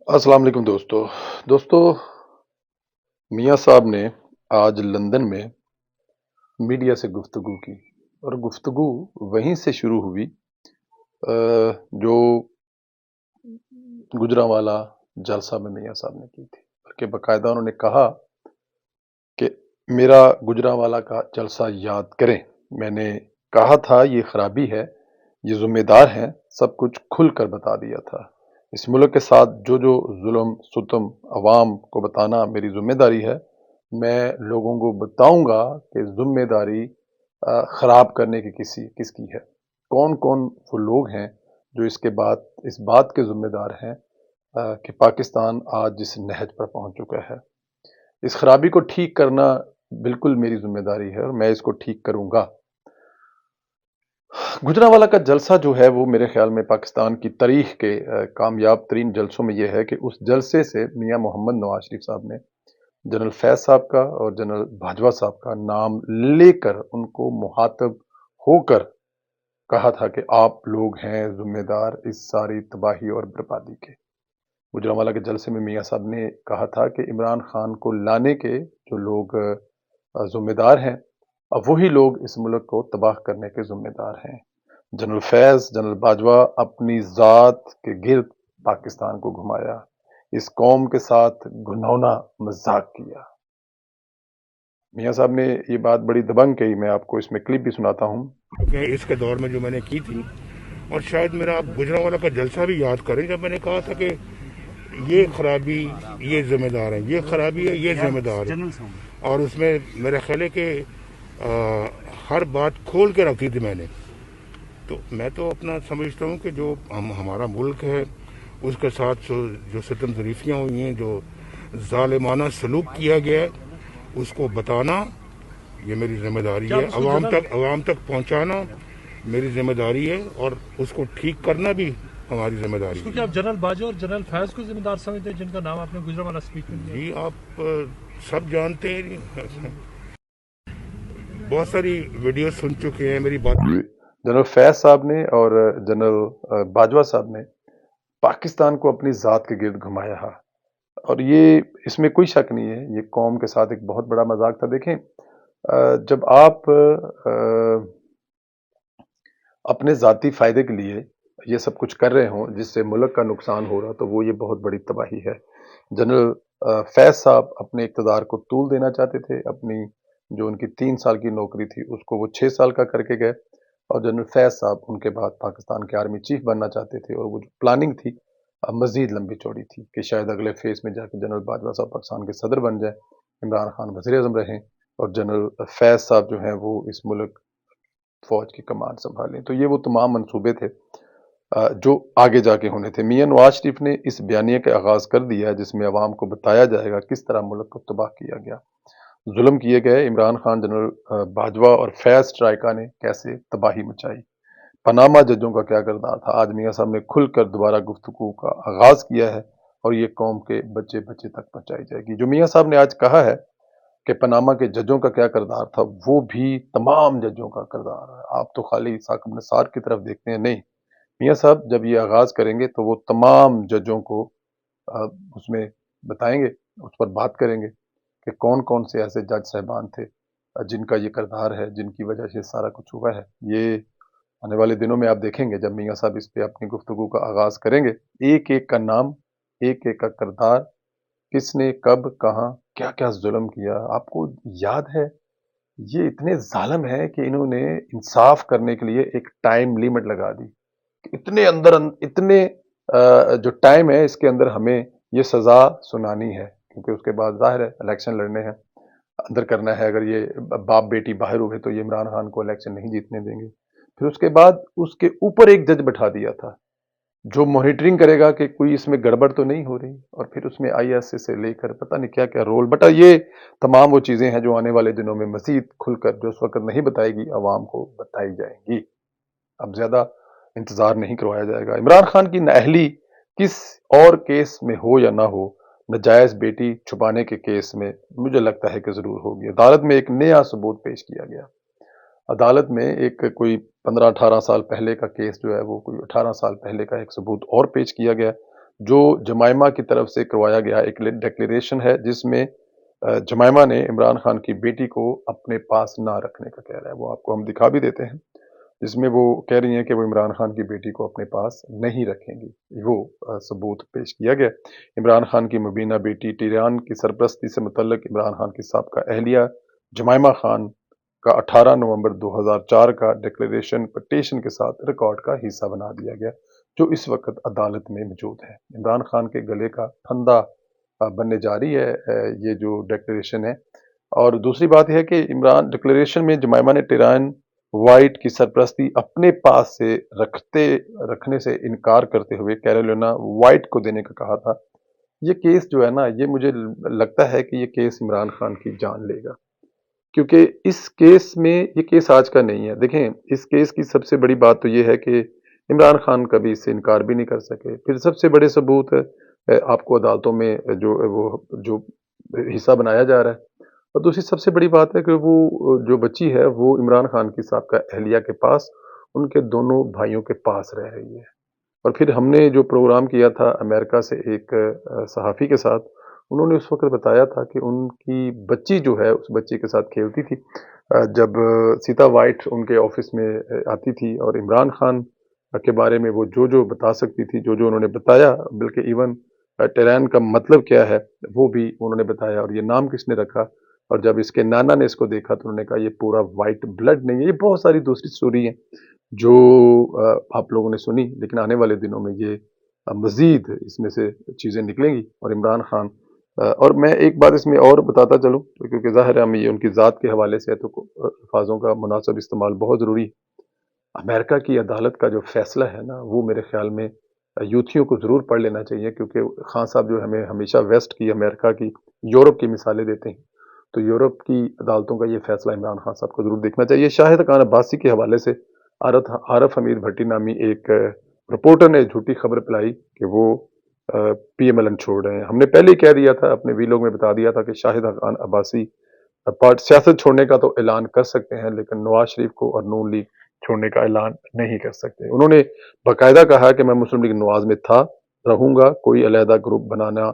अस्सलाम वालेकुम दोस्तों। मियाँ साहब ने आज लंदन में मीडिया से गुफ्तगू की और गुफ्तगू वहीं से शुरू हुई जो गुजरांवाला जलसा में मियाँ साहब ने की थी। बल्कि बाकायदा उन्होंने कहा कि मेरा गुजरांवाला का जलसा याद करें। मैंने कहा था ये खराबी है, ये जिम्मेदार हैं, सब कुछ खुल कर बता दिया था। इस मुल्क के साथ जो जो जुल्म सुतम अवाम को बताना मेरी जिम्मेदारी है, मैं लोगों को बताऊंगा कि जिम्मेदारी खराब करने की किसकी है। कौन कौन वो लोग हैं जो इसके बाद इस बात के जिम्मेदार हैं कि पाकिस्तान आज जिस नहज पर पहुंच चुका है। इस खराबी को ठीक करना बिल्कुल मेरी जिम्मेदारी है और मैं इसको ठीक करूंगा। गुजरांवाला का जलसा जो है वो मेरे ख्याल में पाकिस्तान की तारीख के कामयाब तरीन जलसों में यह है कि उस जलसे से मियाँ मोहम्मद नवाज शरीफ साहब ने जनरल फैज साहब का और जनरल बाजवा साहब का नाम लेकर उनको मुहातब होकर कहा था कि आप लोग हैं जिम्मेदार इस सारी तबाही और बर्बादी के। गुजरांवाला के जलसे में मियाँ साहब ने कहा था कि इमरान खान को लाने के जो लोग जिम्मेदार हैं, अब वही लोग इस मुल्क को तबाह करने के जिम्मेदार हैं। जनरल फैज जनरल बाजवा अपनी जात के गिर्द पाकिस्तान को घुमाया, इस कौम के साथ घिनौना मजाक किया। मियाँ साहब ने ये बात बड़ी दबंग कही। मैं आपको इसमें क्लिप भी सुनाता हूँ कि इसके दौर में जो मैंने की थी। और शायद मेरा आप गुजरांवाला का जलसा भी याद करें जब मैंने कहा था कि ये खराबी ये जिम्मेदार है, ये खराबी है ये जिम्मेदार है। और उसमें मेरा ख्याल है कि हर बात खोल के रखी थी मैंने। तो मैं तो अपना समझता हूँ कि जो हमारा मुल्क है उसके साथ जो सितम ज़रीफियाँ हुई हैं, जो ज़ालिमाना सलूक किया गया है, उसको बताना ये मेरी जिम्मेदारी है। अवाम तक पहुंचाना मेरी जिम्मेदारी है और उसको ठीक करना भी हमारी जिम्मेदारी है। क्या आप जनरल बाजवा और जनरल फैज को जिम्मेदार समझते हैं, जिनका नाम आपने गुजरांवाला स्पीच में लिया? जी आप सब जानते हैं, बहुत सारी वीडियो सुन चुके हैं मेरी बात। जनरल फैज साहब ने और जनरल बाजवा साहब ने पाकिस्तान को अपनी जात के गिर्द घुमाया है और ये इसमें कोई शक नहीं है, ये कौम के साथ एक बहुत बड़ा मजाक था। देखें, जब आप अपने जाती फायदे के लिए ये सब कुछ कर रहे हों जिससे मुल्क का नुकसान हो रहा, तो वो ये बहुत बड़ी तबाही है। जनरल फैज साहब अपने इक़्तिदार को तूल देना चाहते थे। अपनी जो उनकी 3 साल की नौकरी थी उसको वो 6 साल का करके गए और जनरल फैज साहब उनके बाद पाकिस्तान के आर्मी चीफ बनना चाहते थे और वो जो प्लानिंग थी मजीद लंबी चौड़ी थी कि शायद अगले फेज में जाकर जनरल बाजवा साहब पाकिस्तान के सदर बन जाए, इमरान खान वज़ीर आज़म रहें और जनरल फैज साहब जो हैं वो इस मुल्क फौज की कमान संभालें। तो ये वो तमाम मंसूबे थे जो आगे जाके होने थे। मियाँ नवाज शरीफ ने इस बयानिए का आगाज कर दिया जिसमें अवाम को बताया जाएगा किस तरह मुल्क को तबाह किया गया, जुल्म किए गए। इमरान खान, जनरल बाजवा और फैज स्ट्राइका ने कैसे तबाही मचाई, पनामा जजों का क्या किरदार था। आज मियाँ साहब ने खुलकर दोबारा गुफ्तगू का आगाज किया है और ये कौम के बच्चे बच्चे तक पहुंचाई जाएगी। जो मियाँ साहब ने आज कहा है कि पनामा के जजों का क्या किरदार था, वो भी तमाम जजों का किरदार है। आप तो खाली साकिब निसार की तरफ देखते हैं, नहीं, मियाँ साहब जब ये आगाज करेंगे तो वो तमाम जजों को उसमें बताएंगे, उस पर बात करेंगे कि कौन कौन से ऐसे जज साहबान थे जिनका ये किरदार है, जिनकी वजह से सारा कुछ हुआ है। ये आने वाले दिनों में आप देखेंगे जब मियाँ साहब इस पे अपनी गुफ्तगू का आगाज करेंगे, एक एक का नाम, एक एक का किरदार, किसने कब कहाँ क्या क्या जुल्म किया। आपको याद है, ये इतने जालिम है कि इन्होंने इंसाफ करने के लिए एक टाइम लिमिट लगा दी। इतने अंदर इतने जो टाइम है इसके अंदर हमें ये सजा सुनानी है, क्योंकि उसके बाद जाहिर है इलेक्शन लड़ने हैं, अंदर करना है। अगर ये बाप बेटी बाहर हुए तो ये इमरान खान को इलेक्शन नहीं जीतने देंगे। फिर उसके बाद उसके ऊपर एक जज बैठा दिया था जो मॉनिटरिंग करेगा कि कोई इसमें गड़बड़ तो नहीं हो रही, और फिर उसमें आईएसए से लेकर पता नहीं क्या क्या रोल। बटा ये तमाम वो चीजें हैं जो आने वाले दिनों में मजीद खुलकर, जो इस वक्त नहीं बताएगी, आवाम को बताई जाएंगी। अब ज्यादा इंतजार नहीं करवाया जाएगा। इमरान खान की नाअहली किस और केस में हो या ना हो, नजायज बेटी छुपाने के केस में मुझे लगता है कि जरूर होगी। अदालत में एक नया सबूत पेश किया गया। अदालत में एक कोई 15-18 साल पहले का केस जो है वो कोई 18 साल पहले का एक सबूत और पेश किया गया جو جمائمہ کی طرف سے کروایا گیا ایک ڈیکلیریشن ہے جس میں جمائمہ نے عمران خان کی بیٹی کو اپنے پاس نہ رکھنے کا کہہ رہا ہے. وہ آپ کو ہم دکھا بھی دیتے ہیں جس میں وہ کہہ رہی ہیں کہ وہ عمران خان کی بیٹی کو اپنے پاس نہیں رکھیں گی. وہ ثبوت پیش کیا گیا. عمران خان کی مبینہ بیٹی ٹیران کی سرپرستی سے متعلق عمران خان کی سابقہ اہلیہ جمائمہ خان کا 18 نومبر 2004 کا ڈیکلیریشن پٹیشن کے ساتھ ریکارڈ کا حصہ بنا دیا گیا جو اس وقت عدالت میں موجود ہے. عمران خان کے گلے کا پھندا بننے جاری ہے یہ جو ڈیکلیریشن ہے. اور دوسری بات یہ ہے کہ عمران ڈیکلیریشن میں جمائمہ نے ٹیران وائٹ کی سرپرستی اپنے پاس سے رکھنے سے انکار کرتے ہوئے کیرولینا وائٹ کو دینے کا کہا تھا. یہ کیس جو ہے نا یہ مجھے لگتا ہے کہ یہ کیس عمران خان کی جان لے گا کیونکہ اس کیس میں یہ کیس آج کا نہیں ہے. دیکھیں اس کیس کی سب سے بڑی بات تو یہ ہے کہ عمران خان کبھی اس سے انکار بھی نہیں کر سکے. پھر سب سے بڑے ثبوت آپ کو عدالتوں میں جو حصہ بنایا جا رہا ہے. اور دوسری سب سے بڑی بات ہے کہ وہ جو بچی ہے وہ عمران خان کی سابقہ اہلیہ کے پاس ان کے دونوں بھائیوں کے پاس رہ رہی ہے. اور پھر ہم نے جو پروگرام کیا تھا امریکہ سے ایک صحافی کے ساتھ انہوں نے اس وقت بتایا تھا کہ ان کی بچی جو ہے اس بچی کے ساتھ کھیلتی تھی جب سیتا وائٹ ان کے آفس میں آتی تھی اور عمران خان کے بارے میں وہ جو بتا سکتی تھی جو انہوں نے بتایا بلکہ ایون ٹیران کا مطلب کیا ہے وہ بھی انہوں نے بتایا اور یہ نام کس نے رکھا. اور جب اس کے نانا نے اس کو دیکھا تو انہوں نے کہا یہ پورا وائٹ بلڈ نہیں ہے. یہ بہت ساری دوسری سٹوری ہیں جو آپ لوگوں نے سنی لیکن آنے والے دنوں میں یہ مزید اس میں سے چیزیں نکلیں گی. اور عمران خان اور میں ایک بات اس میں اور بتاتا چلوں کیونکہ ظاہر ہے ہم یہ ان کی ذات کے حوالے سے ہے تو الفاظوں کا مناسب استعمال بہت ضروری ہے. امریکہ کی عدالت کا جو فیصلہ ہے نا وہ میرے خیال میں یوتھیوں کو ضرور پڑھ لینا چاہیے کیونکہ خان صاحب جو ہمیں ہمیشہ ویسٹ کی امریکہ کی یورپ کی مثالیں دیتے ہیں تو یورپ کی عدالتوں کا یہ فیصلہ عمران خان صاحب کو ضرور دیکھنا چاہیے. شاہد خان عباسی کے حوالے سے عارف حمید بھٹی نامی ایک رپورٹر نے جھوٹی خبر پھیلائی کہ وہ پی ایم ایل این چھوڑ رہے ہیں. ہم نے پہلے ہی کہہ دیا تھا اپنے ویلوگ میں بتا دیا تھا کہ شاہد خان عباسی سیاست چھوڑنے کا تو اعلان کر سکتے ہیں لیکن نواز شریف کو اور نون لیگ چھوڑنے کا اعلان نہیں کر سکتے. انہوں نے باقاعدہ کہا کہ میں مسلم لیگ نواز میں تھا رہوں گا. کوئی علیحدہ گروپ بنانا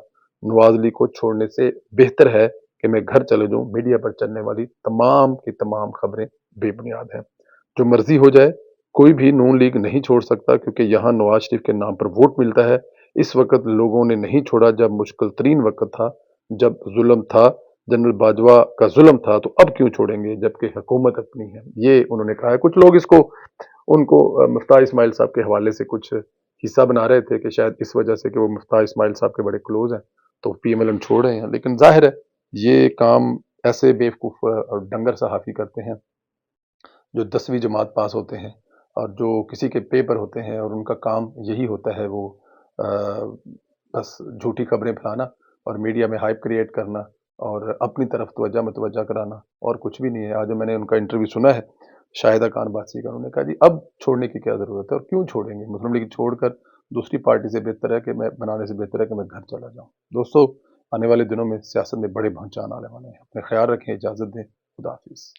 نواز لیگ کو چھوڑنے سے بہتر ہے کہ میں گھر چلے جاؤں. میڈیا پر چلنے والی تمام کی تمام خبریں بے بنیاد ہیں. جو مرضی ہو جائے کوئی بھی نون لیگ نہیں چھوڑ سکتا کیونکہ یہاں نواز شریف کے نام پر ووٹ ملتا ہے. اس وقت لوگوں نے نہیں چھوڑا جب مشکل ترین وقت تھا جب ظلم تھا جنرل باجوہ کا ظلم تھا تو اب کیوں چھوڑیں گے جبکہ حکومت اپنی ہے. یہ انہوں نے کہا ہے. کچھ لوگ ان کو مفتاح اسماعیل صاحب کے حوالے سے کچھ حصہ بنا رہے تھے کہ شاید اس وجہ سے کہ وہ مفتاح اسماعیل صاحب کے بڑے کلوز ہیں تو پی ایم ایل این چھوڑ رہے ہیں. لیکن ظاہر ہے یہ کام ایسے بیوقوف اور ڈنگر صحافی کرتے ہیں جو 10ویں جماعت پاس ہوتے ہیں اور جو کسی کے پیپر ہوتے ہیں اور ان کا کام یہی ہوتا ہے وہ بس جھوٹی خبریں پھیلانا اور میڈیا میں ہائپ کریٹ کرنا اور اپنی طرف توجہ متوجہ کرانا اور کچھ بھی نہیں ہے. آج میں نے ان کا انٹرویو سنا ہے شاہدہ خان باسی کا. انہوں نے کہا جی اب چھوڑنے کی کیا ضرورت ہے اور کیوں چھوڑیں گے. مسلم لیگ چھوڑ کر دوسری پارٹی سے بہتر ہے کہ میں بنانے سے بہتر ہے کہ میں گھر چلا جاؤں. دوستو آنے والے دنوں میں سیاست میں بڑے بھنچان آنے والے ہیں. اپنے خیال رکھیں. اجازت دیں. خدا حافظ.